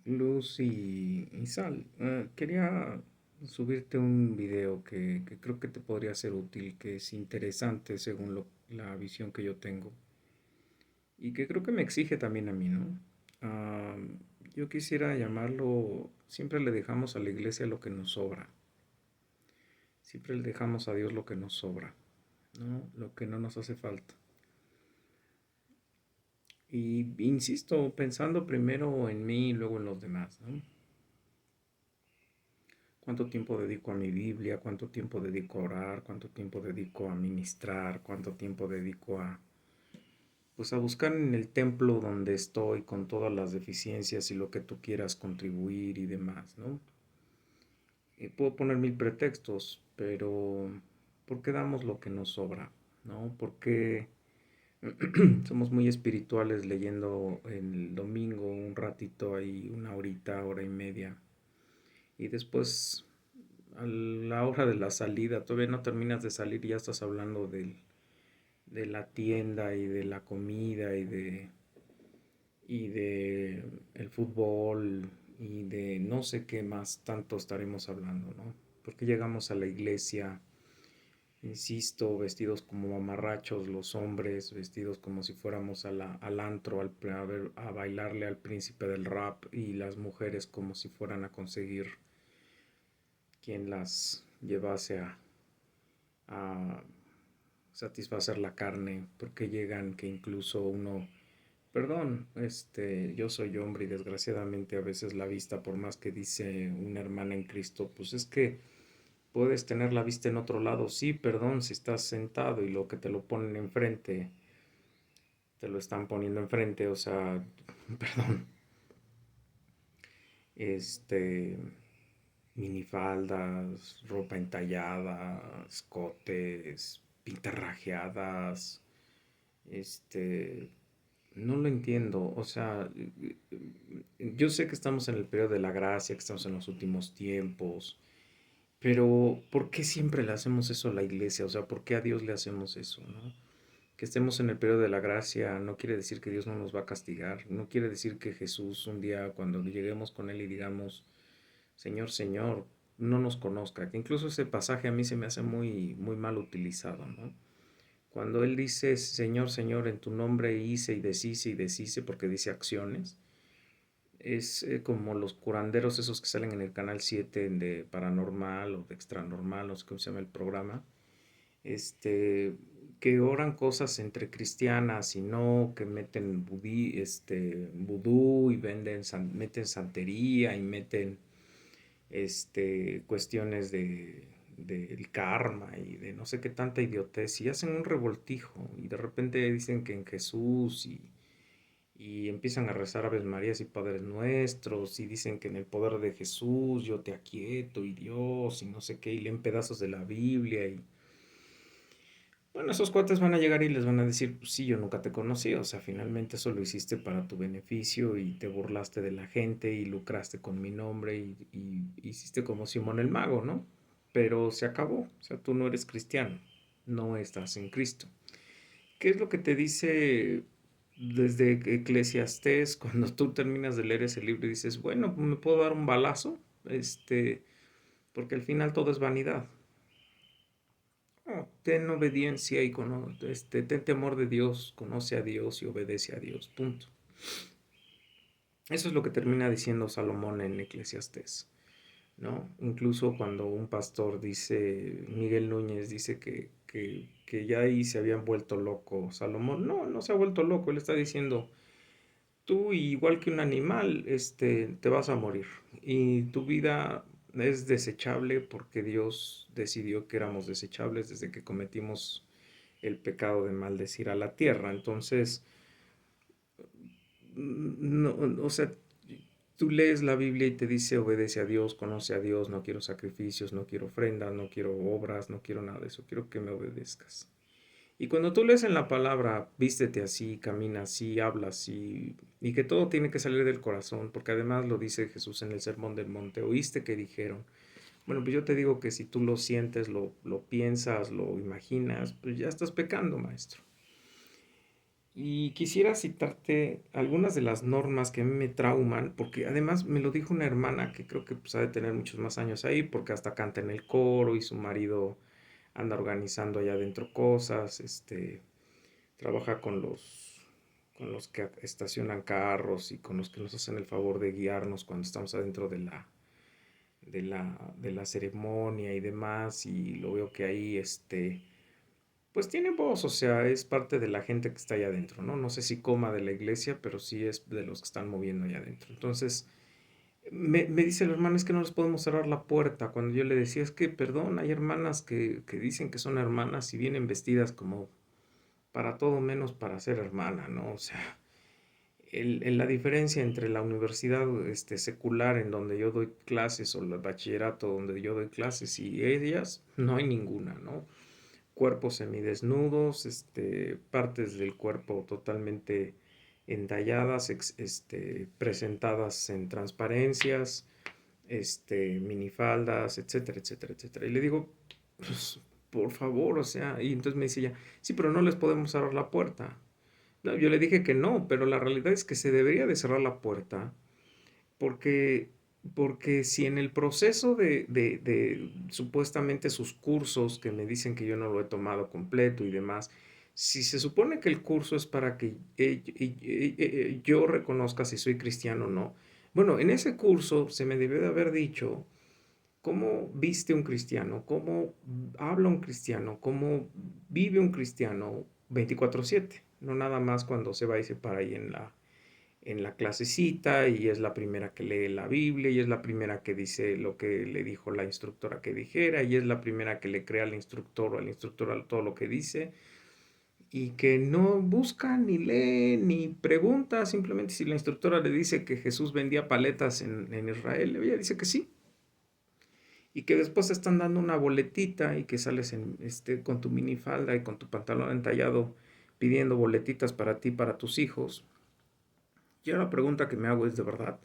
Luz y Sal, quería subirte un video que creo que te podría ser útil, que es interesante según la visión que yo tengo y que creo que me exige también a mí, ¿no? Ah, yo quisiera llamarlo, siempre le dejamos a la iglesia lo que nos sobra, siempre le dejamos a Dios lo que nos sobra, ¿no? Lo que no nos hace falta. Y insisto, pensando primero en mí y luego en los demás, ¿no? ¿Cuánto tiempo dedico a mi Biblia? ¿Cuánto tiempo dedico a orar? ¿Cuánto tiempo dedico a ministrar? ¿Cuánto tiempo dedico pues a buscar en el templo donde estoy con todas las deficiencias y lo que tú quieras contribuir y demás, ¿no? Y puedo poner mil pretextos, pero ¿por qué damos lo que nos sobra? ¿No? ¿Por qué somos muy espirituales leyendo el domingo un ratito ahí, una horita, hora y media? Y después a la hora de la salida, todavía no terminas de salir y ya estás hablando de la tienda y de la comida y de el fútbol y de no sé qué más tanto estaremos hablando, ¿no? Porque llegamos a la iglesia, insisto, vestidos como mamarrachos los hombres, vestidos como si fuéramos al antro a bailarle al príncipe del rap y las mujeres como si fueran a conseguir quien las llevase a satisfacer la carne, porque llegan que incluso uno, perdón, yo soy hombre y desgraciadamente a veces la vista, por más que dice una hermana en Cristo, pues es que puedes tener la vista en otro lado, sí, perdón, si estás sentado y lo que te lo ponen enfrente, te lo están poniendo enfrente, o sea, perdón, este, minifaldas, ropa entallada, escotes, pintarrajeadas, este, no lo entiendo, o sea, yo sé que estamos en el periodo de la gracia, que estamos en los últimos tiempos, pero ¿por qué siempre le hacemos eso a la iglesia? O sea, ¿por qué a Dios le hacemos eso, no? Que estemos en el periodo de la gracia no quiere decir que Dios no nos va a castigar, no quiere decir que Jesús un día cuando lleguemos con Él y digamos, Señor, Señor, no nos conozca, que incluso ese pasaje a mí se me hace muy, muy mal utilizado, ¿no? Cuando Él dice, Señor, Señor, en tu nombre hice y deshice, porque dice acciones, es como los curanderos esos que salen en el canal 7 de paranormal o de extranormal, no sé cómo se llama el programa, este, que oran cosas entre cristianas y no, que meten vudú y meten santería y meten cuestiones del karma y de no sé qué tanta idiotez y hacen un revoltijo y de repente dicen que en Jesús y empiezan a rezar Aves Marías y Padres Nuestros y dicen que en el poder de Jesús yo te aquieto y Dios y no sé qué y leen pedazos de la Biblia y bueno, esos cuates van a llegar y les van a decir, pues sí, yo nunca te conocí, o sea, finalmente eso lo hiciste para tu beneficio y te burlaste de la gente y lucraste con mi nombre y hiciste como Simón el Mago, ¿no? Pero se acabó, o sea, tú no eres cristiano, no estás en Cristo. ¿Qué es lo que te dice desde Eclesiastés cuando tú terminas de leer ese libro y dices, bueno, me puedo dar un balazo? Porque al final todo es vanidad. No, ten obediencia y ten temor de Dios, conoce a Dios y obedece a Dios. Punto. Eso es lo que termina diciendo Salomón en Eclesiastés, ¿no? Incluso cuando un pastor dice, Miguel Núñez dice que ya ahí se habían vuelto loco Salomón. No, no se ha vuelto loco. Él está diciendo, tú igual que un animal, te vas a morir. Y tu vida es desechable porque Dios decidió que éramos desechables desde que cometimos el pecado de maldecir a la tierra. Entonces, no, o sea, tú lees la Biblia y te dice obedece a Dios, conoce a Dios, no quiero sacrificios, no quiero ofrendas, no quiero obras, no quiero nada de eso, quiero que me obedezcas. Y cuando tú lees en la palabra, vístete así, camina así, habla así, y que todo tiene que salir del corazón, porque además lo dice Jesús en el Sermón del Monte, oíste que dijeron. Bueno, pues yo te digo que si tú lo sientes, lo piensas, lo imaginas, pues ya estás pecando, maestro. Y quisiera citarte algunas de las normas que a mí me trauman, porque además me lo dijo una hermana que creo que pues, ha de tener muchos más años ahí, porque hasta canta en el coro y su marido anda organizando allá adentro cosas, trabaja con los que estacionan carros y con los que nos hacen el favor de guiarnos cuando estamos adentro de la ceremonia y demás, y lo veo que ahí, pues tiene voz, o sea, es parte de la gente que está allá adentro, ¿no? No sé si coma de la iglesia, pero sí es de los que están moviendo allá adentro. Entonces, me dice el hermano, es que no les podemos cerrar la puerta. Cuando yo le decía, es que, perdón, hay hermanas que dicen que son hermanas y vienen vestidas como para todo menos para ser hermana, ¿no? O sea, la diferencia entre la universidad secular en donde yo doy clases o el bachillerato donde yo doy clases y ellas, no hay ninguna, ¿no? Cuerpos semidesnudos, partes del cuerpo totalmente entalladas, presentadas en transparencias, minifaldas, etcétera, etcétera, etcétera. Y le digo, pues, por favor, o sea, y entonces me dice ella, sí, pero no les podemos cerrar la puerta. No, yo le dije que no, pero la realidad es que se debería de cerrar la puerta porque, porque si en el proceso de supuestamente sus cursos, que me dicen que yo no lo he tomado completo y demás, si se supone que el curso es para que yo reconozca si soy cristiano o no, bueno, en ese curso se me debió de haber dicho cómo viste un cristiano, cómo habla un cristiano, cómo vive un cristiano 24/7, no nada más cuando se va y se para ahí en la clasecita y es la primera que lee la Biblia y es la primera que dice lo que le dijo la instructora que dijera y es la primera que le crea al instructor o al instructor todo lo que dice y que no busca ni lee ni pregunta, simplemente si la instructora le dice que Jesús vendía paletas en Israel, ella dice que sí. Y que después te están dando una boletita y que sales con tu minifalda y con tu pantalón entallado pidiendo boletitas para ti, para tus hijos. Yo la pregunta que me hago es de verdad.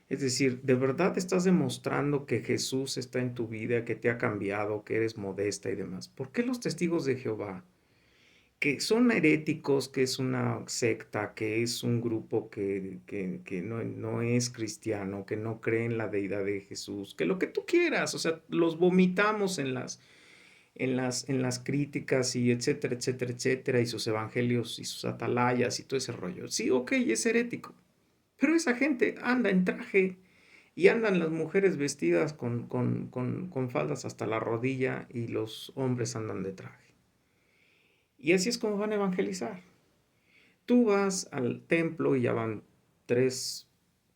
Es decir, ¿de verdad estás demostrando que Jesús está en tu vida, que te ha cambiado, que eres modesta y demás? ¿Por qué los testigos de Jehová, que son heréticos, que es una secta, que es un grupo que no es cristiano, que no cree en la deidad de Jesús, que lo que tú quieras, o sea, los vomitamos en las críticas y etcétera, etcétera, etcétera, y sus evangelios y sus atalayas y todo ese rollo? Sí, ok, es herético, pero esa gente anda en traje y andan las mujeres vestidas con faldas hasta la rodilla y los hombres andan de traje. Y así es como van a evangelizar. Tú vas al templo y ya van 3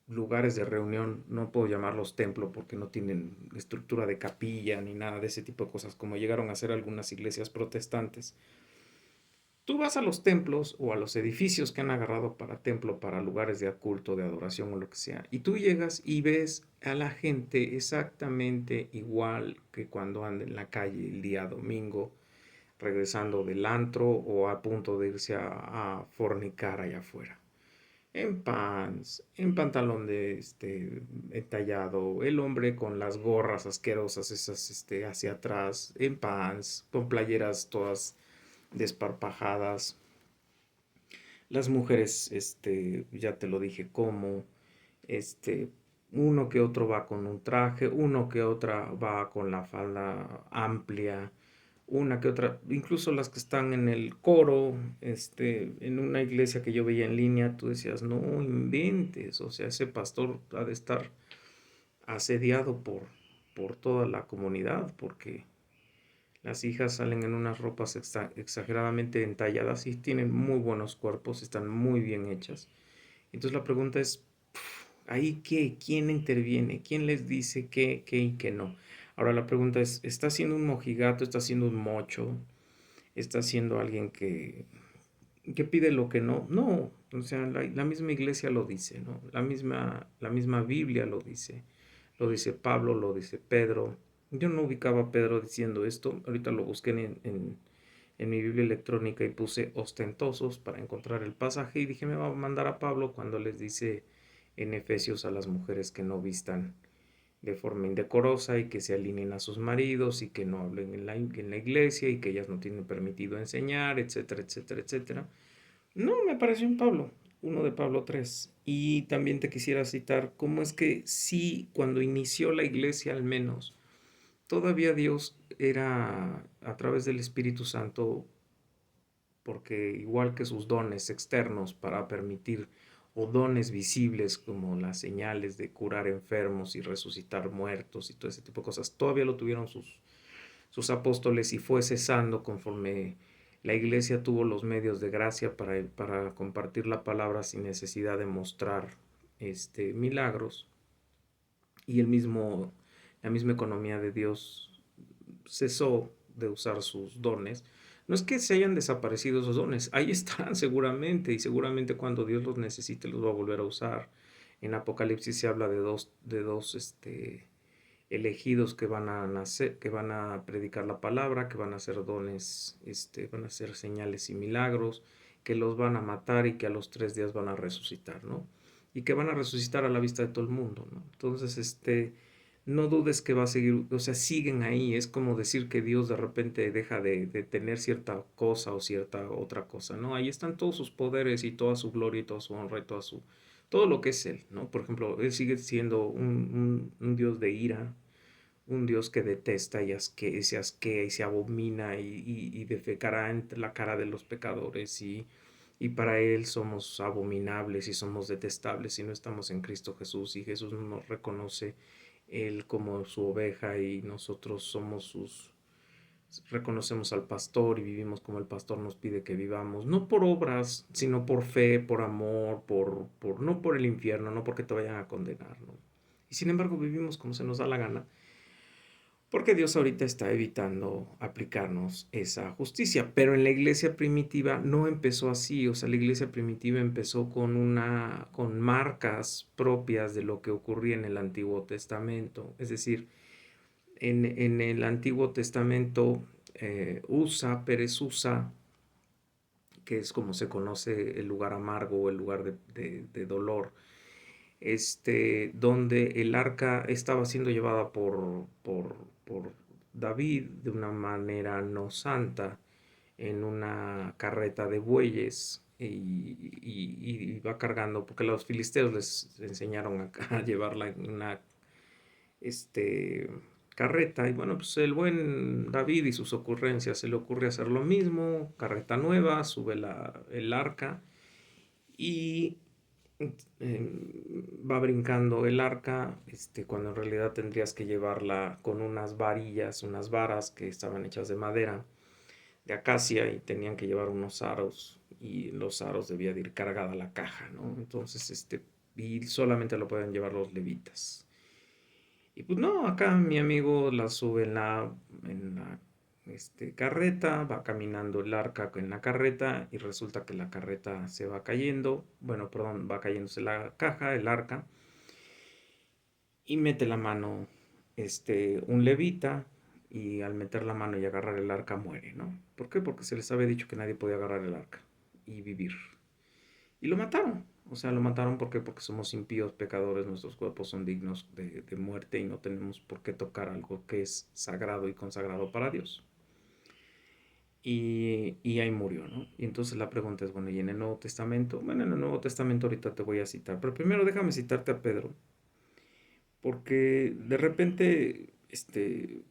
lugares de reunión, no puedo llamarlos templo porque no tienen estructura de capilla ni nada de ese tipo de cosas como llegaron a ser algunas iglesias protestantes. Tú vas a los templos o a los edificios que han agarrado para templo, para lugares de culto, de adoración o lo que sea, y tú llegas y ves a la gente exactamente igual que cuando anda en la calle el día domingo, regresando del antro o a punto de irse a fornicar allá afuera. En pants, en pantalón de entallado, el hombre con las gorras asquerosas esas hacia atrás, en pants, con playeras todas desparpajadas, las mujeres, ya te lo dije cómo, este, uno que otro va con un traje, uno que otra va con la falda amplia, una que otra, incluso las que están en el coro, en una iglesia que yo veía en línea, tú decías, no inventes, o sea, ese pastor ha de estar asediado por toda la comunidad, porque las hijas salen en unas ropas exageradamente entalladas y tienen muy buenos cuerpos, están muy bien hechas. Entonces la pregunta es, ¿ahí qué? ¿Quién interviene? ¿Quién les dice qué y qué no? Ahora la pregunta es, ¿está siendo un mojigato? ¿Está siendo un mocho? ¿Está siendo alguien que pide lo que no? No, o sea, la misma iglesia lo dice, ¿no? La misma Biblia lo dice Pablo, lo dice Pedro. Yo no ubicaba a Pedro diciendo esto, ahorita lo busqué en mi Biblia electrónica y puse ostentosos para encontrar el pasaje y dije, me va a mandar a Pablo cuando les dice en Efesios a las mujeres que no vistan de forma indecorosa y que se alineen a sus maridos y que no hablen en la iglesia y que ellas no tienen permitido enseñar, etcétera, etcétera, etcétera. No, me pareció en Pablo, uno de Pablo 3. Y también te quisiera citar cómo es que sí, cuando inició la iglesia al menos, todavía Dios era a través del Espíritu Santo, porque igual que sus dones externos para permitir, o dones visibles como las señales de curar enfermos y resucitar muertos y todo ese tipo de cosas, todavía lo tuvieron sus apóstoles y fue cesando conforme la iglesia tuvo los medios de gracia para compartir la palabra sin necesidad de mostrar milagros, y la misma economía de Dios cesó de usar sus dones. No es que se hayan desaparecido esos dones, ahí están seguramente, y seguramente cuando Dios los necesite los va a volver a usar. En Apocalipsis se habla de dos elegidos que van a nacer, que van a predicar la palabra, que van a hacer dones, van a hacer señales y milagros, que los van a matar y que a los 3 días van a resucitar, ¿no? Y que van a resucitar a la vista de todo el mundo, ¿no? Entonces, no dudes que va a seguir, o sea, siguen ahí. Es como decir que Dios de repente deja de tener cierta cosa o cierta otra cosa, ¿no? Ahí están todos sus poderes y toda su gloria y toda su honra y todo lo que es Él, ¿no? Por ejemplo, Él sigue siendo un Dios de ira, un Dios que detesta y se asquea y se abomina y defecará entre la cara de los pecadores, y para Él somos abominables y somos detestables si no estamos en Cristo Jesús, y Jesús no nos reconoce Él como su oveja y nosotros reconocemos al pastor y vivimos como el pastor nos pide que vivamos, no por obras, sino por fe, por amor, no por el infierno, no porque te vayan a condenar, ¿no? Y sin embargo vivimos como se nos da la gana, porque Dios ahorita está evitando aplicarnos esa justicia. Pero en la iglesia primitiva no empezó así. O sea, la iglesia primitiva empezó con marcas propias de lo que ocurría en el Antiguo Testamento. Es decir, en el Antiguo Testamento, Pérez Usa, que es como se conoce el lugar amargo o el lugar de dolor, donde el arca estaba siendo llevada por David de una manera no santa, en una carreta de bueyes, y va cargando, porque los filisteos les enseñaron a llevarla en una este, carreta. Y bueno, pues el buen David y sus ocurrencias se le ocurre hacer lo mismo, carreta nueva, sube el arca y va brincando el arca, cuando en realidad tendrías que llevarla con unas varillas, unas varas que estaban hechas de madera, de acacia, y tenían que llevar unos aros, y en los aros debía de ir cargada la caja, ¿no? Entonces, y solamente lo pueden llevar los levitas. Y pues no, acá mi amigo la sube en la carreta, va caminando el arca en la carreta, y resulta que la carreta se va cayendo, bueno, perdón, va cayéndose la caja, el arca, y mete la mano un levita, y al meter la mano y agarrar el arca muere, ¿no? ¿Por qué? Porque se les había dicho que nadie podía agarrar el arca y vivir. Y lo mataron. O sea, lo mataron porque somos impíos, pecadores, nuestros cuerpos son dignos de muerte y no tenemos por qué tocar algo que es sagrado y consagrado para Dios. Y ahí murió, ¿no? Y entonces la pregunta es, bueno, ¿y en el Nuevo Testamento? Bueno, en el Nuevo Testamento ahorita te voy a citar, pero primero déjame citarte a Pedro, porque de repente,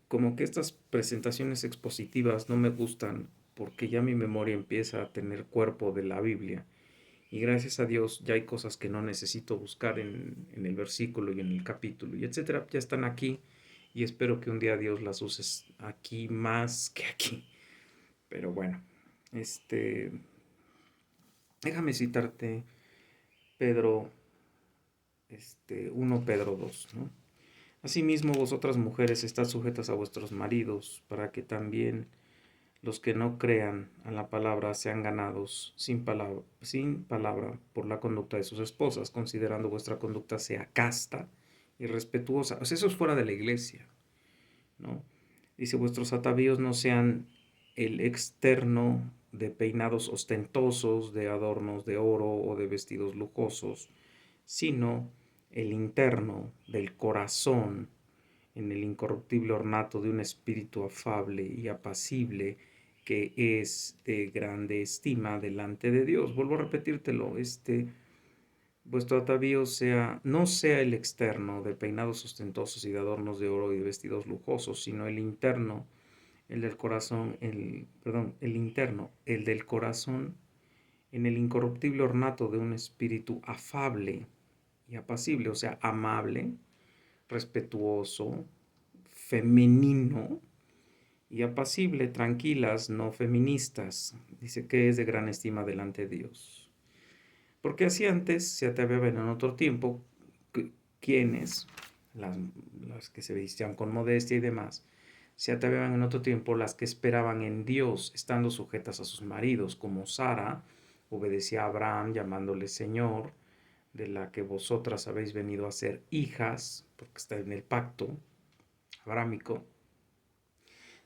como que estas presentaciones expositivas no me gustan, porque ya mi memoria empieza a tener cuerpo de la Biblia. Y gracias a Dios ya hay cosas que no necesito buscar en el versículo y en el capítulo y etcétera. Ya están aquí, y espero que un día Dios las uses aquí más que aquí. Pero bueno, este, déjame citarte Pedro, 1 Pedro 2, ¿no? Asimismo, vosotras mujeres, estad sujetas a vuestros maridos, para que también los que no crean a la palabra sean ganados sin palabra por la conducta de sus esposas, considerando vuestra conducta sea casta y respetuosa. O sea, eso es fuera de la iglesia, ¿no? Dice, vuestros atavíos no sean el externo de peinados ostentosos, de adornos de oro o de vestidos lujosos, sino el interno del corazón, en el incorruptible ornato de un espíritu afable y apacible, que es de grande estima delante de Dios. Vuelvo a repetírtelo, vuestro atavío no sea el externo de peinados ostentosos y de adornos de oro y de vestidos lujosos, sino el interno, el del corazón, el interno, el del corazón, en el incorruptible ornato de un espíritu afable y apacible, o sea, amable, respetuoso, femenino y apacible, tranquilas, no feministas. Dice que es de gran estima delante de Dios. Porque así antes se ataviaban en otro tiempo, quienes, las que se vestían con modestia y demás, se ataviaban en otro tiempo las que esperaban en Dios, estando sujetas a sus maridos, como Sara obedecía a Abraham llamándole Señor, de la que vosotras habéis venido a ser hijas, porque está en el pacto abrámico,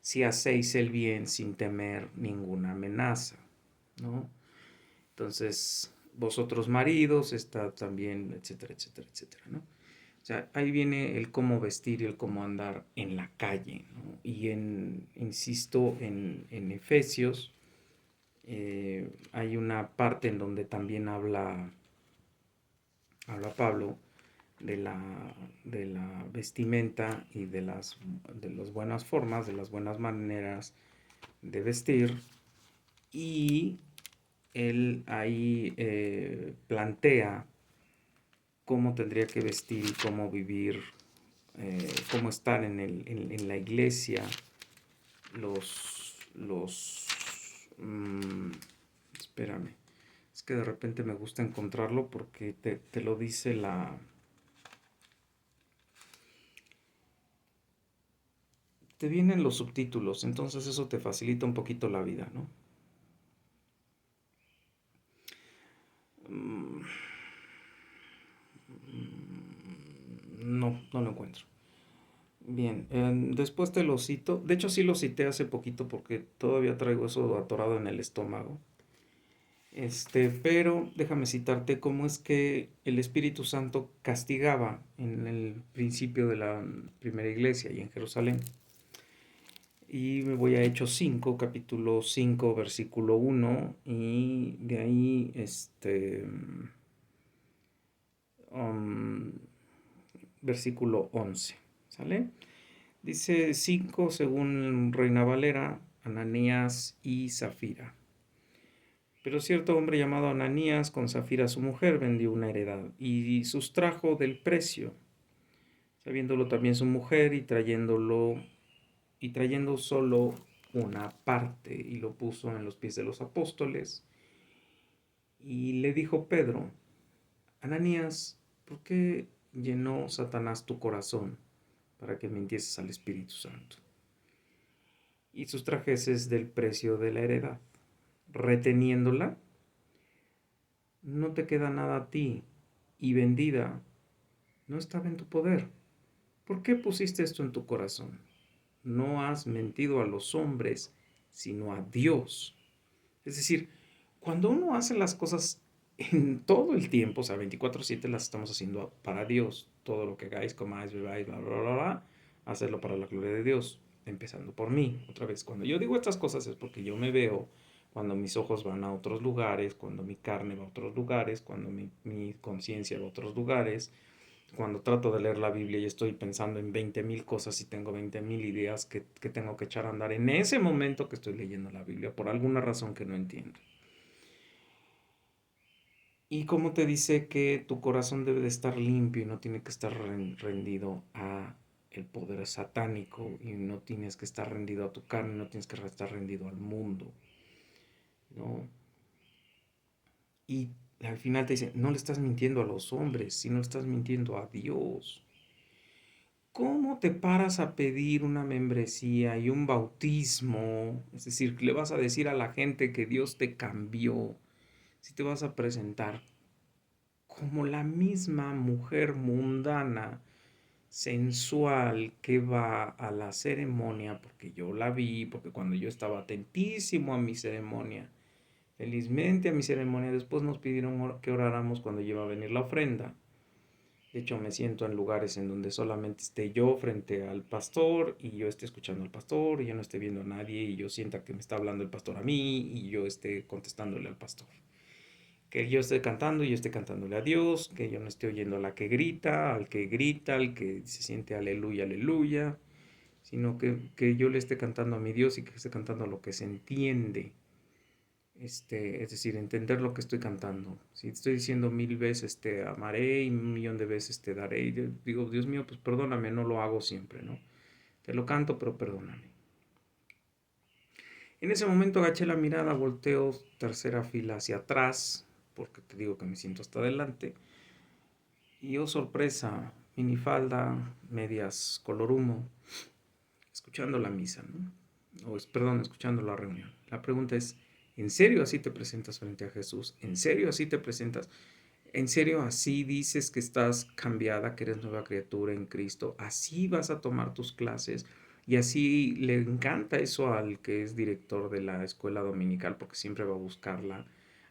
si hacéis el bien sin temer ninguna amenaza, ¿no? Entonces, vosotros maridos, está también, etcétera, etcétera, etcétera, ¿no? O sea, ahí viene el cómo vestir y el cómo andar en la calle, ¿no? Y insisto, en Efesios hay una parte en donde también habla Pablo de la vestimenta y de las buenas formas, de las buenas maneras de vestir. Y él ahí plantea cómo tendría que vestir y cómo vivir, cómo estar en la iglesia, los espérame, es que de repente me gusta encontrarlo porque te lo dice te vienen los subtítulos, entonces eso te facilita un poquito la vida, ¿no? Mm, no lo encuentro. Bien, después te lo cito. De hecho, sí lo cité hace poquito porque todavía traigo eso atorado en el estómago. Pero déjame citarte cómo es que el Espíritu Santo castigaba en el principio de la primera iglesia y en Jerusalén. Y me voy a Hechos 5, capítulo 5, versículo 1, y de ahí, um, versículo 11, ¿sale? Dice 5, según Reina Valera, Ananías y Zafira. Pero cierto hombre llamado Ananías, con Zafira su mujer, vendió una heredad y sustrajo del precio, sabiéndolo también su mujer, y trayendo solo una parte, y lo puso en los pies de los apóstoles. Y le dijo Pedro: Ananías, ¿por qué llenó Satanás tu corazón para que mintieses al Espíritu Santo y sustrajeses del precio de la heredad, reteniéndola? No te queda nada a ti, y vendida no estaba en tu poder. ¿Por qué pusiste esto en tu corazón? No has mentido a los hombres, sino a Dios. Es decir, cuando uno hace las cosas en todo el tiempo, o sea, 24/7 las estamos haciendo para Dios. Todo lo que hagáis, comáis, bebáis, bla, bla, bla, bla, hacerlo para la gloria de Dios, empezando por mí. Otra vez, cuando yo digo estas cosas es porque yo me veo, cuando mis ojos van a otros lugares, cuando mi carne va a otros lugares, cuando mi conciencia va a otros lugares, cuando trato de leer la Biblia y estoy pensando en 20,000 cosas y tengo 20,000 ideas que tengo que echar a andar en ese momento que estoy leyendo la Biblia, por alguna razón que no entiendo. Y como te dice que tu corazón debe de estar limpio y no tiene que estar rendido a el poder satánico, y no tienes que estar rendido a tu carne, no tienes que estar rendido al mundo, ¿no? Y al final te dice, no le estás mintiendo a los hombres, sino le estás mintiendo a Dios. ¿Cómo te paras a pedir una membresía y un bautismo? Es decir, le vas a decir a la gente que Dios te cambió, si te vas a presentar como la misma mujer mundana, sensual, que va a la ceremonia, porque yo la vi, porque cuando yo estaba atentísimo a mi ceremonia, felizmente a mi ceremonia, después nos pidieron que oráramos cuando iba a venir la ofrenda. De hecho, me siento en lugares en donde solamente esté yo frente al pastor y yo esté escuchando al pastor y yo no esté viendo a nadie y yo sienta que me está hablando el pastor a mí y yo esté contestándole al pastor. Que yo esté cantando y yo esté cantándole a Dios, que yo no esté oyendo a la que grita, al que se siente aleluya, aleluya, sino que yo le esté cantando a mi Dios y que esté cantando lo que se entiende. Es decir, entender lo que estoy cantando. Si estoy diciendo 1000 veces te amaré y 1 millón de veces te daré, y digo, Dios mío, pues perdóname, no lo hago siempre, ¿no? Te lo canto, pero perdóname. En ese momento agaché la mirada, volteo tercera fila hacia atrás, porque te digo que me siento hasta adelante. Y oh sorpresa, minifalda, medias color humo, escuchando la misa, ¿no? Perdón, escuchando la reunión. La pregunta es, ¿en serio así te presentas frente a Jesús? ¿En serio así te presentas? ¿En serio así dices que estás cambiada, que eres nueva criatura en Cristo? ¿Así vas a tomar tus clases? Y así le encanta eso al que es director de la escuela dominical, porque siempre va a buscarla,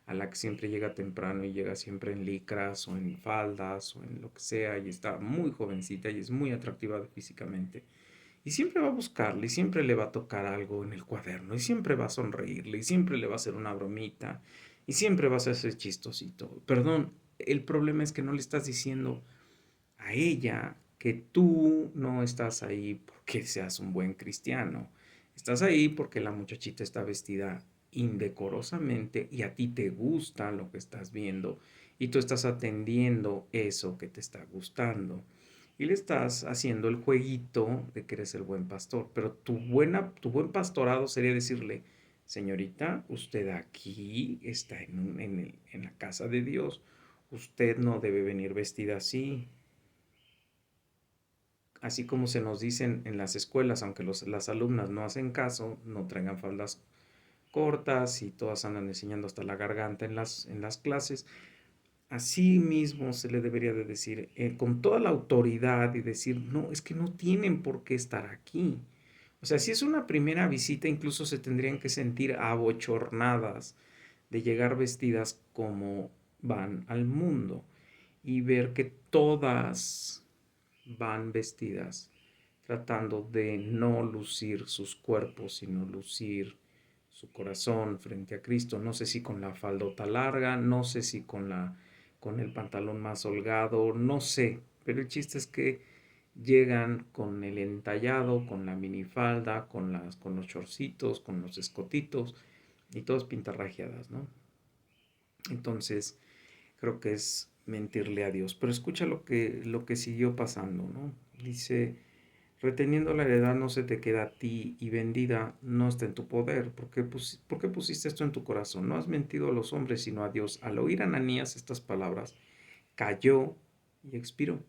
a la que siempre llega temprano y llega siempre en licras o en faldas o en lo que sea, y está muy jovencita y es muy atractiva físicamente. Y siempre va a buscarle, y siempre le va a tocar algo en el cuaderno, y siempre va a sonreírle, y siempre le va a hacer una bromita, y siempre vas a hacer chistosito. Perdón, el problema es que no le estás diciendo a ella que tú no estás ahí porque seas un buen cristiano. Estás ahí porque la muchachita está vestida indecorosamente y a ti te gusta lo que estás viendo y tú estás atendiendo eso que te está gustando y le estás haciendo el jueguito de que eres el buen pastor. Pero tu buen pastorado sería decirle, señorita, usted aquí está en la casa de Dios. Usted no debe venir vestida así. Así como se nos dicen en las escuelas, aunque las alumnas no hacen caso, no traigan faldas cortas y todas andan enseñando hasta la garganta en las clases. Así mismo se le debería de decir con toda la autoridad y decir, no, es que no tienen por qué estar aquí. O sea, si es una primera visita, incluso se tendrían que sentir abochornadas de llegar vestidas como van al mundo y ver que todas van vestidas tratando de no lucir sus cuerpos, sino lucir su corazón frente a Cristo. No sé si con la faldota larga, no sé si con el pantalón más holgado, no sé, pero el chiste es que llegan con el entallado, con la minifalda, con los chorcitos, con los escotitos y todas pintarrajeadas, ¿no? Entonces, creo que es mentirle a Dios. Pero escucha lo que siguió pasando, ¿no? Dice, reteniendo la heredad no se te queda a ti y vendida no está en tu poder. ¿Por qué pusiste esto en tu corazón? No has mentido a los hombres, sino a Dios. Al oír Ananías estas palabras, cayó y expiró.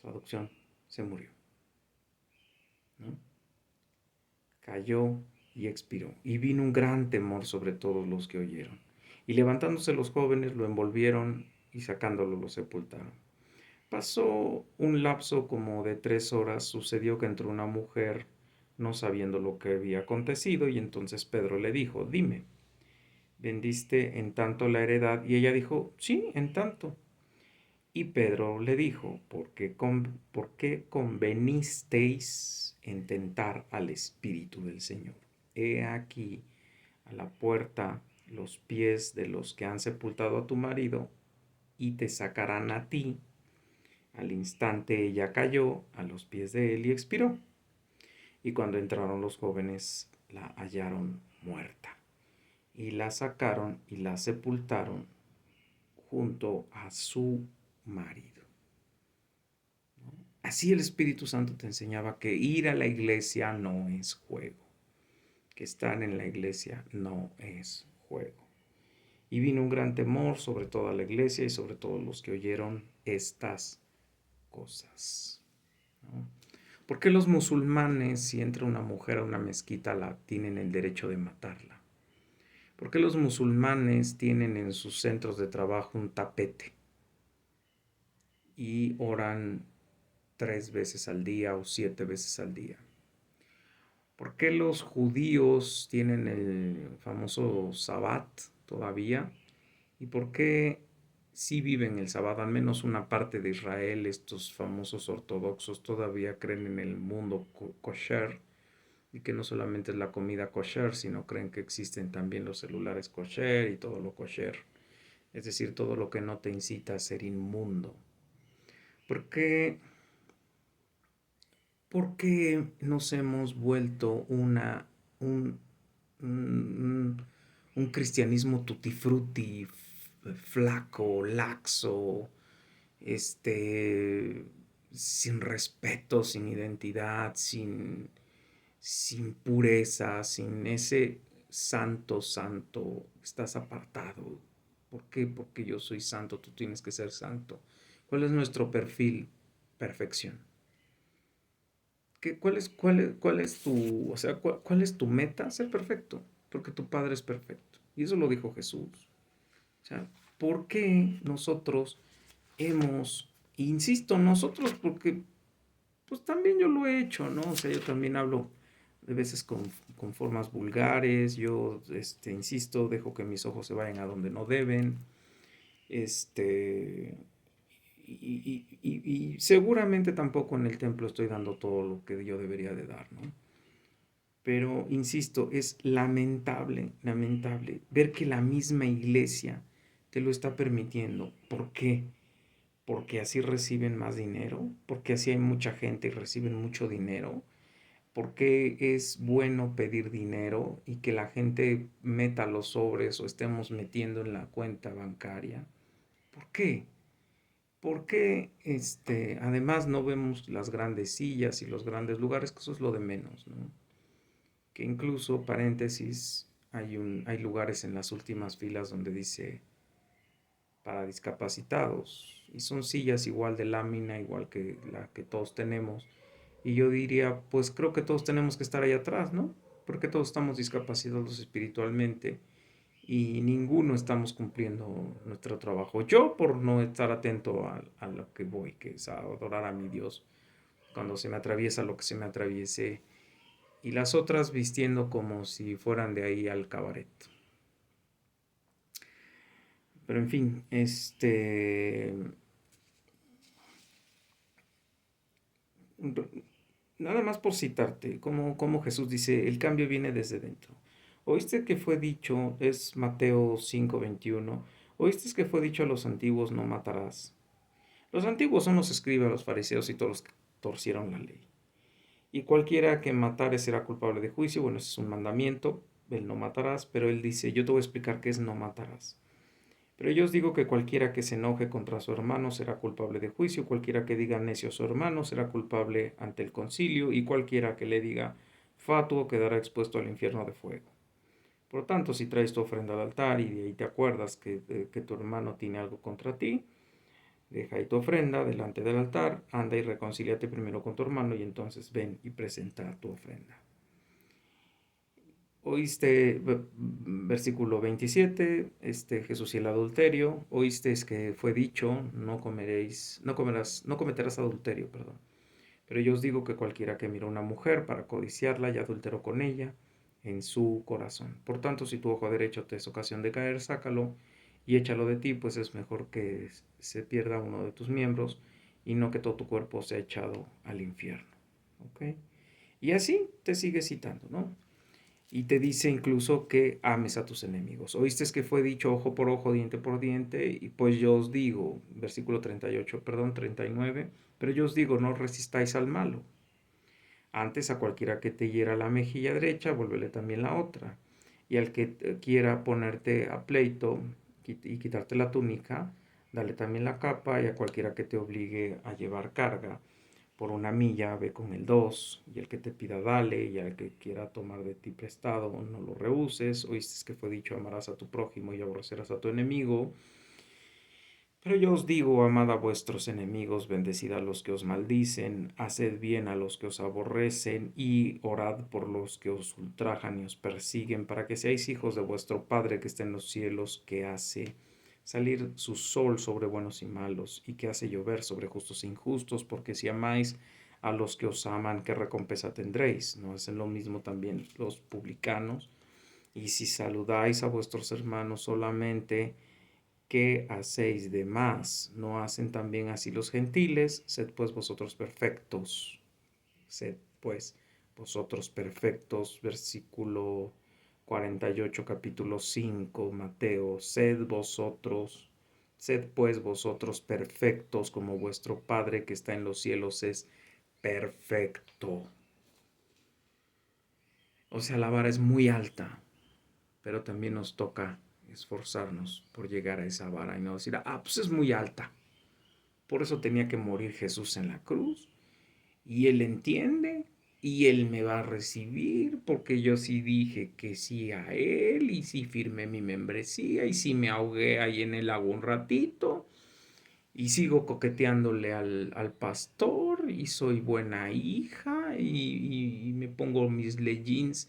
Traducción, se murió, ¿no? Cayó y expiró. Y vino un gran temor sobre todos los que oyeron. Y levantándose los jóvenes lo envolvieron y sacándolo lo sepultaron. Pasó un lapso como de 3 horas, sucedió que entró una mujer no sabiendo lo que había acontecido y entonces Pedro le dijo, dime, ¿vendiste en tanto la heredad? Y ella dijo, sí, en tanto. Y Pedro le dijo, ¿por qué convenisteis en tentar al Espíritu del Señor? He aquí a la puerta los pies de los que han sepultado a tu marido y te sacarán a ti. Al instante ella cayó a los pies de él y expiró. Y cuando entraron los jóvenes, la hallaron muerta. Y la sacaron y la sepultaron junto a su marido. Así el Espíritu Santo te enseñaba que ir a la iglesia no es juego. Que estar en la iglesia no es juego. Y vino un gran temor sobre toda la iglesia y sobre todos los que oyeron estas cosas, ¿no? ¿Por qué los musulmanes, si entra una mujer a una mezquita, tienen el derecho de matarla? ¿Por qué los musulmanes tienen en sus centros de trabajo un tapete y oran 3 veces al día o 7 veces al día? ¿Por qué los judíos tienen el famoso Sabbat todavía? ¿Y por qué sí viven el sábado, al menos una parte de Israel, estos famosos ortodoxos todavía creen en el mundo kosher y que no solamente es la comida kosher, sino creen que existen también los celulares kosher y todo lo kosher, es decir, todo lo que no te incita a ser inmundo. ¿Por qué, por qué nos hemos vuelto un, un, un cristianismo tutti frutti, flaco, laxo, este, sin respeto, sin identidad, sin pureza, sin ese santo, estás apartado? ¿Por qué? Porque yo soy santo, tú tienes que ser santo. ¿Cuál es nuestro perfil? Perfección. ¿Cuál es tu, o sea, cuál es tu meta? Ser perfecto, porque tu Padre es perfecto. Y eso lo dijo Jesús. O sea, ¿por qué nosotros insisto, nosotros, porque pues también yo lo he hecho, ¿no? O sea, yo también hablo de veces con formas vulgares, yo, insisto, dejo que mis ojos se vayan a donde no deben, este, y seguramente tampoco en el templo estoy dando todo lo que yo debería de dar, ¿no? Pero, insisto, es lamentable, lamentable ver que la misma iglesia te lo está permitiendo. ¿Por qué? Porque así reciben más dinero, porque así hay mucha gente y reciben mucho dinero, porque es bueno pedir dinero y que la gente meta los sobres o estemos metiendo en la cuenta bancaria. ¿Por qué? Porque además no vemos las grandes sillas y los grandes lugares, que eso es lo de menos, ¿no? Que incluso, paréntesis, hay lugares en las últimas filas donde dice para discapacitados y son sillas igual de lámina, igual que la que todos tenemos. Y yo diría, pues creo que todos tenemos que estar ahí atrás, ¿no? Porque todos estamos discapacitados espiritualmente y ninguno estamos cumpliendo nuestro trabajo. Yo por no estar atento a lo que voy, que es a adorar a mi Dios, cuando se me atraviesa lo que se me atraviese, y las otras vistiendo como si fueran de ahí al cabaret. Pero en fin, nada más por citarte, como Jesús dice, el cambio viene desde dentro. Oíste que fue dicho, es Mateo 5:21, oíste que fue dicho a los antiguos, no matarás. Los antiguos son los escribas, los fariseos y todos los que torcieron la ley. Y cualquiera que matare será culpable de juicio. Bueno, ese es un mandamiento, el no matarás, pero él dice, yo te voy a explicar qué es no matarás. Pero yo os digo que cualquiera que se enoje contra su hermano será culpable de juicio, cualquiera que diga necio a su hermano será culpable ante el concilio, y cualquiera que le diga fatuo quedará expuesto al infierno de fuego. Por lo tanto, si traes tu ofrenda al altar y de ahí te acuerdas que tu hermano tiene algo contra ti, deja ahí tu ofrenda delante del altar, anda y reconcíliate primero con tu hermano y entonces ven y presenta tu ofrenda. Oíste, versículo 27, Jesús y el adulterio, oíste es que fue dicho, no comeréis, no comerás, no cometerás adulterio, perdón. Pero yo os digo que cualquiera que mira a una mujer para codiciarla ya adulteró con ella en su corazón. Por tanto, si tu ojo derecho te es ocasión de caer, sácalo y échalo de ti, pues es mejor que se pierda uno de tus miembros y no que todo tu cuerpo sea echado al infierno. ¿Ok? Y así te sigue citando, ¿no? Y te dice incluso que ames a tus enemigos. Oíste que fue dicho ojo por ojo, diente por diente, y pues yo os digo, versículo 38, perdón, 39, pero yo os digo, no resistáis al malo. Antes a cualquiera que te hiera la mejilla derecha, vuélvele también la otra. Y al que quiera ponerte a pleito y quitarte la túnica, dale también la capa, y a cualquiera que te obligue a llevar carga por una milla, ve con el dos, y el que te pida dale, y al que quiera tomar de ti prestado, no lo rehuses. Oíste que fue dicho, amarás a tu prójimo y aborrecerás a tu enemigo. Pero yo os digo, amad a vuestros enemigos, bendecid a los que os maldicen, haced bien a los que os aborrecen, y orad por los que os ultrajan y os persiguen, para que seáis hijos de vuestro Padre que está en los cielos, que hace salir su sol sobre buenos y malos, y que hace llover sobre justos e injustos, porque si amáis a los que os aman, ¿qué recompensa tendréis? ¿No hacen lo mismo también los publicanos? Y si saludáis a vuestros hermanos solamente, ¿qué hacéis de más? ¿No hacen también así los gentiles? Sed pues vosotros perfectos. Sed pues vosotros perfectos. Versículo 48, capítulo 5, Mateo. Sed pues vosotros perfectos como vuestro Padre que está en los cielos es perfecto. O sea, la vara es muy alta, pero también nos toca esforzarnos por llegar a esa vara y no decir, pues es muy alta. Por eso tenía que morir Jesús en la cruz. Y Él entiende y Él me va a recibir porque yo sí dije que sí a Él y sí firmé mi membresía y sí me ahogué ahí en el lago un ratito y sigo coqueteándole al pastor y soy buena hija y me pongo mis leggings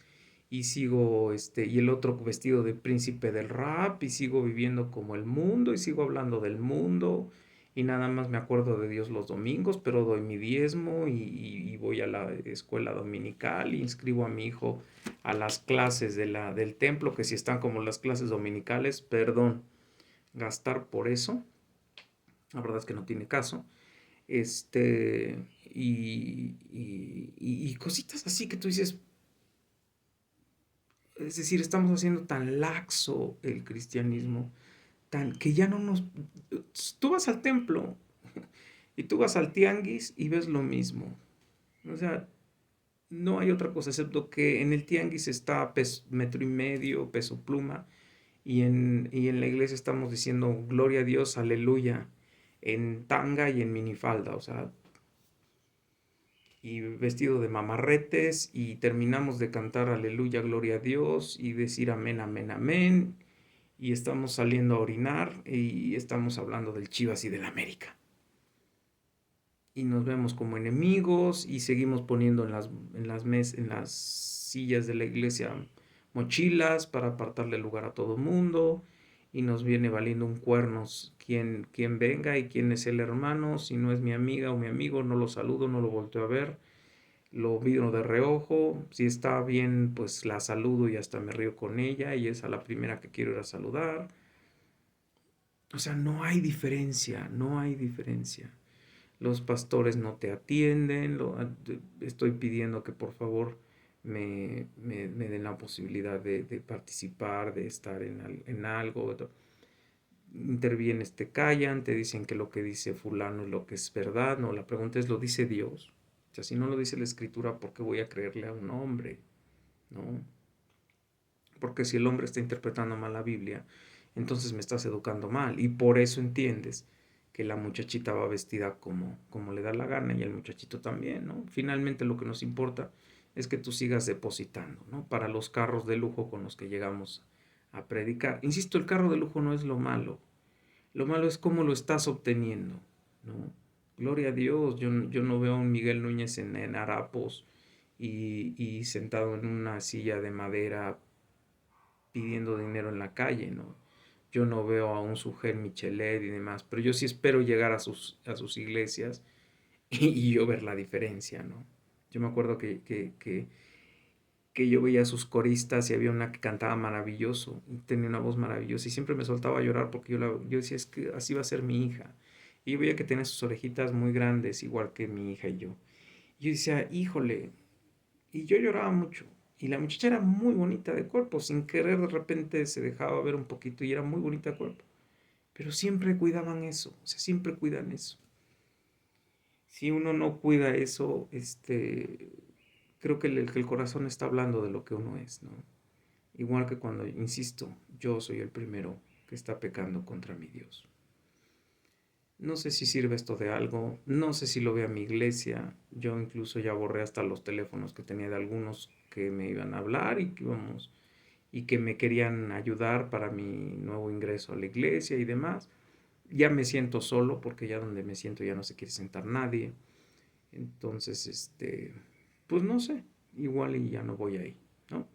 y sigo y el otro vestido de príncipe del rap y sigo viviendo como el mundo y sigo hablando del mundo y nada más me acuerdo de Dios los domingos, pero doy mi diezmo y voy a la escuela dominical y inscribo a mi hijo a las clases del templo, que si están como las clases dominicales, perdón, gastar por eso la verdad es que no tiene caso. Y cositas así que tú dices, es decir, estamos haciendo tan laxo el cristianismo, tan que ya no nos... Tú vas al templo y tú vas al tianguis y ves lo mismo. O sea, no hay otra cosa excepto que en el tianguis está metro y medio, peso pluma, y en la iglesia estamos diciendo gloria a Dios, aleluya, en tanga y en minifalda, o sea, y vestido de mamarretes y terminamos de cantar aleluya, gloria a Dios y decir amén, amén, amén y estamos saliendo a orinar y estamos hablando del Chivas y del América. Y nos vemos como enemigos y seguimos poniendo en las sillas de la iglesia mochilas para apartarle lugar a todo mundo y nos viene valiendo un cuernos quién venga y quién es el hermano. Si no es mi amiga o mi amigo, no lo saludo, no lo volteo a ver, lo miro de reojo, si está bien, pues la saludo y hasta me río con ella y es a la primera que quiero ir a saludar. O sea, no hay diferencia, no hay diferencia. Los pastores no te atienden, estoy pidiendo que por favor me den la posibilidad de participar, de estar en algo. Intervienes, te callan, te dicen que lo que dice fulano es lo que es verdad. No, la pregunta es, ¿lo dice Dios? O sea, si no lo dice la escritura, ¿por qué voy a creerle a un hombre? ¿No? Porque si el hombre está interpretando mal la Biblia, entonces me estás educando mal. Y por eso entiendes que la muchachita va vestida como le da la gana y el muchachito también, ¿no? Finalmente lo que nos importa es que tú sigas depositando, ¿no? Para los carros de lujo con los que llegamos a predicar. Insisto, el carro de lujo no es lo malo. Lo malo es cómo lo estás obteniendo, ¿no? Gloria a Dios, yo no veo a un Miguel Núñez en harapos y sentado en una silla de madera pidiendo dinero en la calle, ¿no? Yo no veo a un Sujel Michelet y demás, pero yo sí espero llegar a sus iglesias y yo ver la diferencia, ¿no? Yo me acuerdo que yo veía a sus coristas y había una que cantaba maravilloso, y tenía una voz maravillosa y siempre me soltaba a llorar porque yo decía, es que así va a ser mi hija. Y yo veía que tenía sus orejitas muy grandes, igual que mi hija y yo. Y yo decía, híjole, y yo lloraba mucho. Y la muchacha era muy bonita de cuerpo, sin querer de repente se dejaba ver un poquito y era muy bonita de cuerpo. Pero siempre cuidaban eso, o sea, siempre cuidan eso. Si uno no cuida eso, creo que el corazón está hablando de lo que uno es, ¿no? Igual que cuando, insisto, yo soy el primero que está pecando contra mi Dios. No sé si sirve esto de algo, no sé si lo ve a mi iglesia. Yo incluso ya borré hasta los teléfonos que tenía de algunos que me iban a hablar y que me querían ayudar para mi nuevo ingreso a la iglesia y demás. Ya me siento solo porque ya donde me siento ya no se quiere sentar nadie. Entonces, pues no sé, igual y ya no voy ahí, ¿no?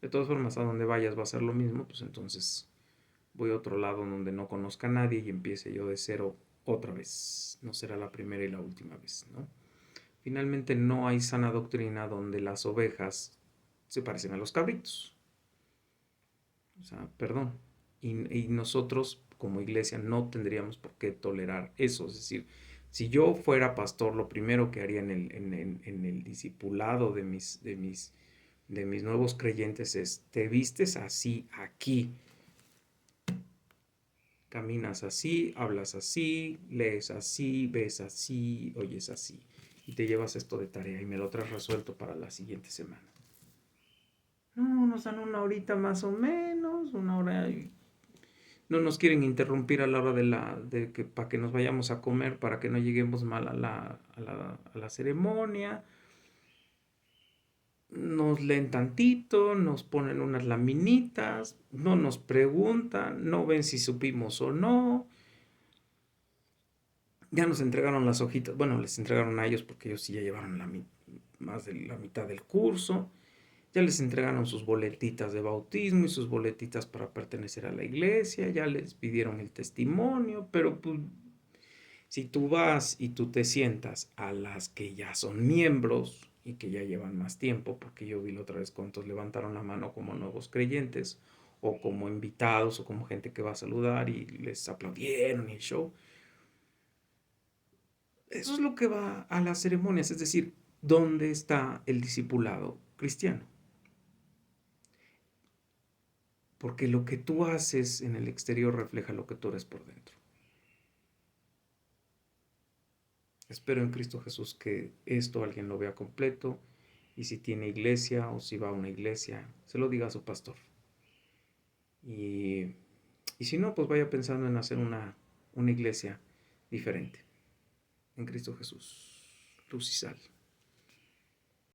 De todas formas, a donde vayas va a ser lo mismo, pues entonces voy a otro lado donde no conozca a nadie y empiece yo de cero otra vez. No será la primera y la última vez, ¿no? Finalmente no hay sana doctrina donde las ovejas se parecen a los cabritos. O sea, perdón. Y nosotros como iglesia no tendríamos por qué tolerar eso. Es decir, si yo fuera pastor, lo primero que haría en el discipulado de mis nuevos creyentes es, te vistes así aquí, caminas así, hablas así, lees así, ves así, oyes así. Y te llevas esto de tarea y me lo traes resuelto para la siguiente semana. No, nos dan una horita más o menos, una hora y no nos quieren interrumpir a la hora de que para que nos vayamos a comer, para que no lleguemos mal a la ceremonia. Nos leen tantito, nos ponen unas laminitas, no nos preguntan, no ven si supimos o no. Ya nos entregaron las hojitas, bueno, les entregaron a ellos porque ellos sí ya llevaron más de la mitad del curso. Ya les entregaron sus boletitas de bautismo y sus boletitas para pertenecer a la iglesia, ya les pidieron el testimonio, pero pues si tú vas y tú te sientas a las que ya son miembros y que ya llevan más tiempo, porque yo vi la otra vez cuántos levantaron la mano como nuevos creyentes o como invitados o como gente que va a saludar y les aplaudieron y el show. Eso es lo que va a las ceremonias, es decir, ¿dónde está el discipulado cristiano? Porque lo que tú haces en el exterior refleja lo que tú eres por dentro. Espero en Cristo Jesús que esto alguien lo vea completo y si tiene iglesia o si va a una iglesia, se lo diga a su pastor. Y, y si no, pues vaya pensando en hacer una iglesia diferente. En Cristo Jesús, luz y sal.